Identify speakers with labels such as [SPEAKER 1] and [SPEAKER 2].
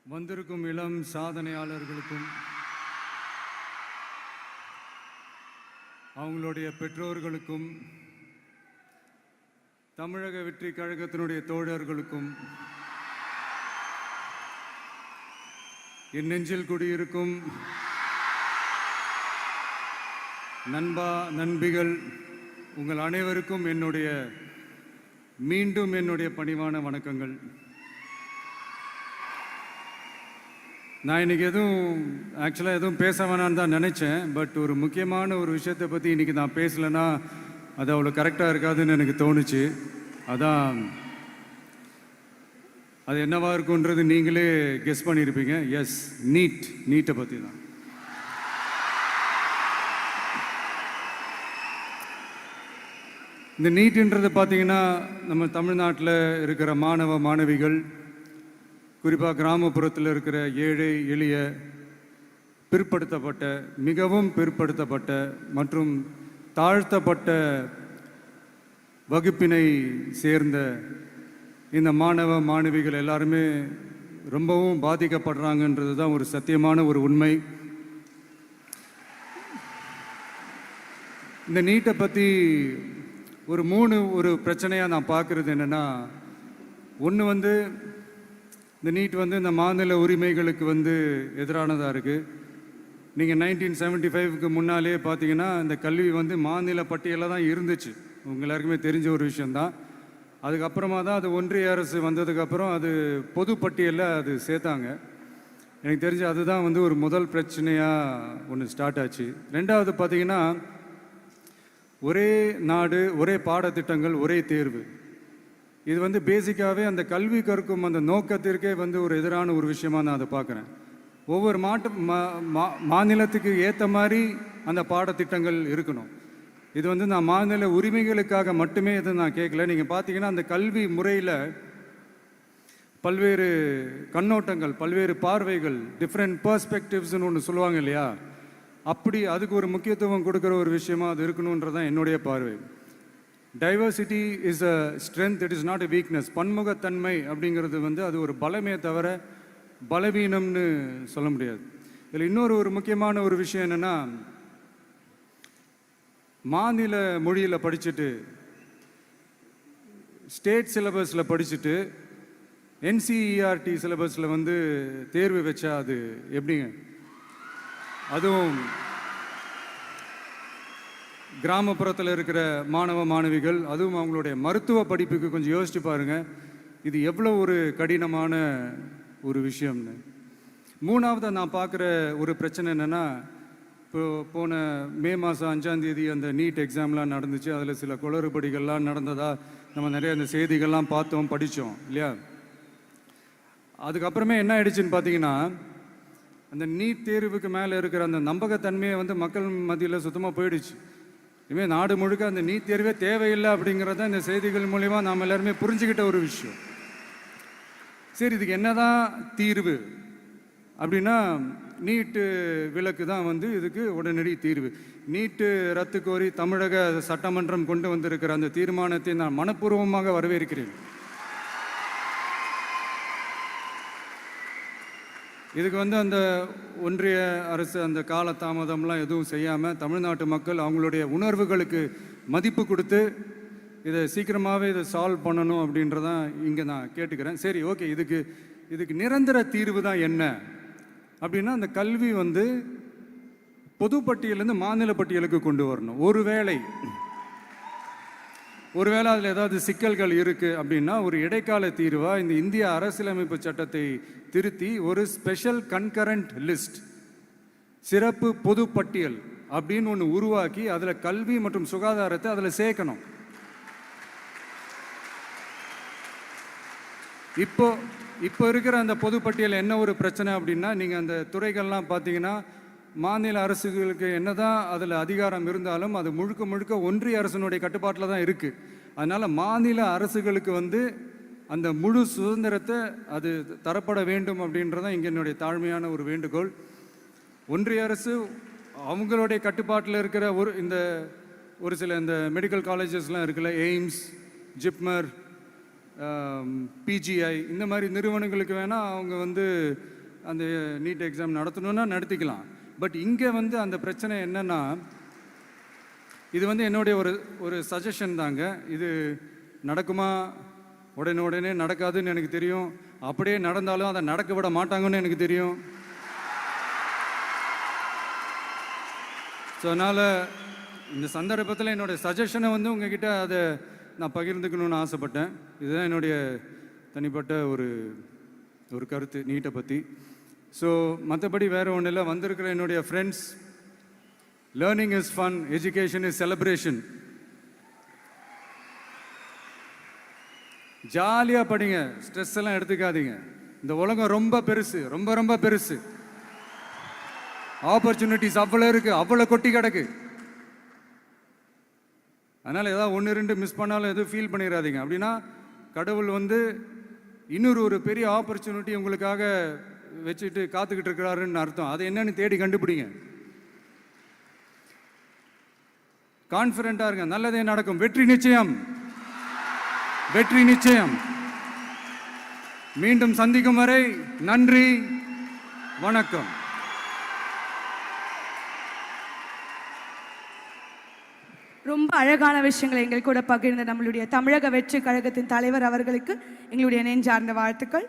[SPEAKER 1] வந்திருக்கும் இளம் சாதனையாளர்களுக்கும் அவங்களுடைய பெற்றோர்களுக்கும் தமிழக வெற்றி கழகத்தினுடைய தோழர்களுக்கும் என் நெஞ்சில் குடியிருக்கும் நண்பா நண்பிகள் உங்கள் அனைவருக்கும் மீண்டும் என்னுடைய பணிவான வணக்கங்கள். நான் இன்றைக்கி எதுவும் பேச வேணான்னு தான் நினச்சேன். பட் ஒரு முக்கியமான ஒரு விஷயத்தை பற்றி இன்றைக்கி நான் பேசலைன்னா அது அவ்வளோ கரெக்டாக இருக்காதுன்னு எனக்கு தோணுச்சு. அதான் அது என்னவாக இருக்குன்றது நீங்களே கெஸ் பண்ணியிருப்பீங்க. எஸ், நீட்டை பற்றி தான். இந்த நீட்டுன்றது பார்த்தீங்கன்னா நம்ம தமிழ்நாட்டில் இருக்கிற மாணவ மாணவிகள், குறிப்பாக கிராமப்புறத்தில் இருக்கிற ஏழை எளிய பிற்படுத்தப்பட்ட, மிகவும் பிற்படுத்தப்பட்ட மற்றும் தாழ்த்தப்பட்ட வகுப்பினை சேர்ந்த இந்த மாணவ மாணவிகள் எல்லாருமே ரொம்பவும் பாதிக்கப்படுறாங்கன்றது தான் ஒரு சத்தியமான ஒரு உண்மை. இந்த நீட்டை பற்றி ஒரு பிரச்சனையாக நான் பார்க்குறது என்னென்னா, ஒன்று இந்த நீட் இந்த மாநில உரிமைகளுக்கு எதிரானதாக இருக்குது. நீங்கள் 1975க்கு முன்னாலே பார்த்தீங்கன்னா இந்த கல்வி மாநில பட்டியலில் தான் இருந்துச்சு. உங்கள் எல்லாருக்குமே தெரிஞ்ச ஒரு விஷயந்தான். அதுக்கப்புறமா தான் அது ஒன்றிய அரசு வந்ததுக்கப்புறம் அது பொது பட்டியலில் அது சேர்த்தாங்க. எனக்கு தெரிஞ்சு அதுதான் ஒரு முதல் பிரச்சனையாக ஒன்று ஸ்டார்ட் ஆச்சு. ரெண்டாவது பார்த்தீங்கன்னா, ஒரே நாடு, ஒரே பாடத்திட்டங்கள், ஒரே தேர்வு. இது பேசிக்காகவே அந்த கல்வி கற்கும் அந்த நோக்கத்திற்கே ஒரு எதிரான ஒரு விஷயமாக நான் அதை பார்க்குறேன். ஒவ்வொரு மாநிலத்துக்கு ஏற்ற மாதிரி அந்த பாடத்திட்டங்கள் இருக்கணும். இது நான் மாநில உரிமைகளுக்காக மட்டுமே நான் கேட்கல. நீங்கள் பார்த்தீங்கன்னா அந்த கல்வி முறையில் பல்வேறு கண்ணோட்டங்கள், பல்வேறு பார்வைகள், டிஃப்ரெண்ட் பர்ஸ்பெக்டிவ்ஸ்னு ஒன்று சொல்லுவாங்க இல்லையா, அப்படி அதுக்கு ஒரு முக்கியத்துவம் கொடுக்குற ஒரு விஷயமா அது இருக்கணுன்றதான் என்னுடைய பார்வை. Diversity is a strength, it is not a weakness. பன்முகத்தன்மை அப்படிங்கிறது அது ஒரு பலமே தவிர பலவீனம்னு சொல்ல முடியாது. இதில் இன்னொரு முக்கியமான ஒரு விஷயம் என்னென்னா, மாநில மொழியில் படிச்சுட்டு, ஸ்டேட் சிலபஸில் படிச்சுட்டு, என்சிஇஆர்டி சிலபஸில் தேர்வு வச்சா அது எப்படிங்க? அதுவும் கிராமப்புறத்தில் இருக்கிற மாணவ மாணவிகள், அதுவும் அவங்களுடைய மருத்துவ படிப்புக்கு கொஞ்சம் யோசிச்சு பாருங்கள், இது எவ்வளோ ஒரு கடினமான ஒரு விஷயம்னு. மூணாவது நான் பார்க்குற ஒரு பிரச்சனை என்னென்னா, போன மே மாதம் 5ஆம் தேதி அந்த நீட் எக்ஸாம்லாம் நடந்துச்சு. அதில் சில குளறுபடிகள்லாம் நடந்ததாக நம்ம நிறைய அந்த செய்திகள்லாம் பார்த்தோம், படித்தோம் இல்லையா. அதுக்கப்புறமே என்ன ஆயிடுச்சுன்னு பார்த்தீங்கன்னா, அந்த நீட் தேர்வுக்கு மேலே இருக்கிற அந்த நம்பகத்தன்மையை மக்கள் மத்தியில் சுத்தமாக போயிடுச்சு. இனிமேல் நாடு முழுக்க அந்த நீட் தேர்வே தேவையில்லை அப்படிங்கிறத இந்த செய்திகள் மூலிமா நாம் எல்லாருமே புரிஞ்சுக்கிட்ட ஒரு விஷயம். சரி, இதுக்கு என்னதான் தீர்வு அப்படின்னா, நீட்டு விலக்கு தான் இதுக்கு உடனடி தீர்வு. நீட்டு ரத்து கோரி தமிழக சட்டமன்றம் கொண்டு வந்திருக்கிற அந்த தீர்மானத்தை நான் மனப்பூர்வமாக வரவேற்கிறேன். இதுக்கு அந்த ஒன்றிய அரசு அந்த காலதாமதம்லாம் எதுவும் செய்யாமல் தமிழ்நாட்டு மக்கள் அவங்களுடைய உணர்வுகளுக்கு மதிப்பு கொடுத்து இதை சீக்கிரமாகவே இதை சால்வ் பண்ணணும் அப்படின்றதான் இங்கே நான் கேட்டுக்கிறேன். சரி, ஓகே, இதுக்கு நிரந்தர தீர்வு தான் என்ன அப்படின்னா, அந்த கல்வி பொது பட்டியலேருந்து மாநில பட்டியலுக்கு கொண்டு வரணும். ஒருவேளை அதில் ஏதாவது சிக்கல்கள் இருக்குது அப்படின்னா ஒரு இடைக்கால தீர்வாக இந்த இந்திய அரசியலமைப்பு சட்டத்தை திருத்தி ஒரு ஸ்பெஷல் கன்கரண்ட் லிஸ்ட், சிறப்பு பொது பட்டியல் அப்படின்னு ஒன்று உருவாக்கி அதில் கல்வி மற்றும் சுகாதாரத்தை அதில் சேர்க்கணும். இப்போ இருக்கிற அந்த பொது பட்டியல் என்ன ஒரு பிரச்சனை அப்படின்னா, நீங்கள் அந்த துறைகள்லாம் பார்த்தீங்கன்னா மாநில அரசுகளுக்கு என்னதான் அதில் அதிகாரம் இருந்தாலும் அது முழுக்க ஒன்றிய அரசினுடைய கட்டுப்பாட்டில் தான் இருக்குது. அதனால் மாநில அரசுகளுக்கு அந்த முழு சுதந்திரத்தை அது தரப்பட வேண்டும் அப்படின்றதான் இங்கே என்னுடைய தாழ்மையான ஒரு வேண்டுகோள். ஒன்றிய அரசு அவங்களுடைய கட்டுப்பாட்டில் இருக்கிற ஒரு சில இந்த மெடிக்கல் காலேஜஸ்லாம் இருக்குல்ல, எய்ம்ஸ், ஜிப்மர், பிஜிஐ இந்த மாதிரி நிறுவனங்களுக்கு வேணால் அவங்க வந்து அந்த நீட் எக்ஸாம் நடத்தணும்னா நடத்திக்கலாம். பட் இங்கே வந்து அந்த பிரச்சனை என்னன்னா, இது வந்து என்னுடைய ஒரு சஜஷன் தாங்க. இது நடக்குமா? உடனே நடக்காதுன்னு எனக்கு தெரியும். அப்படியே நடந்தாலும் அதை நடக்க விட மாட்டாங்கன்னு எனக்கு தெரியும். ஸோ அதனால் இந்த சந்தர்ப்பத்தில் என்னுடைய சஜஷனை வந்து உங்ககிட்ட அதை நான் பகிர்ந்துக்கணும்னு ஆசைப்பட்டேன். இதுதான் என்னுடைய தனிப்பட்ட ஒரு கருத்து நீட்டை பற்றி. ஸோ மற்றபடி வேறு ஒன்றும் இல்லை. வந்திருக்கிற என்னுடைய friends, learning is fun, education is celebration. ஜாலியாக படிங்க, ஸ்ட்ரெஸ் எல்லாம் எடுத்துக்காதீங்க. இந்த உலகம் ரொம்ப பெருசு, ரொம்ப ரொம்ப பெருசு. ஆப்பர்ச்சுனிட்டிஸ் அவ்வளோ இருக்குது, அவ்வளோ கொட்டி கிடக்கு. அதனால் ஏதாவது 1-2 மிஸ் பண்ணாலும் எதுவும் ஃபீல் பண்ணிடாதீங்க. அப்படின்னா கடவுள் வந்து ஒரு பெரிய ஆப்பர்ச்சுனிட்டி உங்களுக்காக வச்சுட்டு காத்துக்கிட்டு இருக்கிறாருன்னு அர்த்தம். அது என்னன்னு தேடி கண்டுபிடிங்க. கான்ஃபிடென்ட்டாக இருங்க, நல்லதே நடக்கும். வெற்றி நிச்சயம், வெற்றி நிச்சயம். மீண்டும் சந்திக்கும் வரை நன்றி, வணக்கம்.
[SPEAKER 2] ரொம்ப அழகான விஷயங்களை எங்கள் கூட பகிர்ந்த நம்மளுடைய தமிழக வெற்றி கழகத்தின் தலைவர் அவர்களுக்கு எங்களுடைய நெஞ்சார்ந்த வாழ்த்துக்கள்.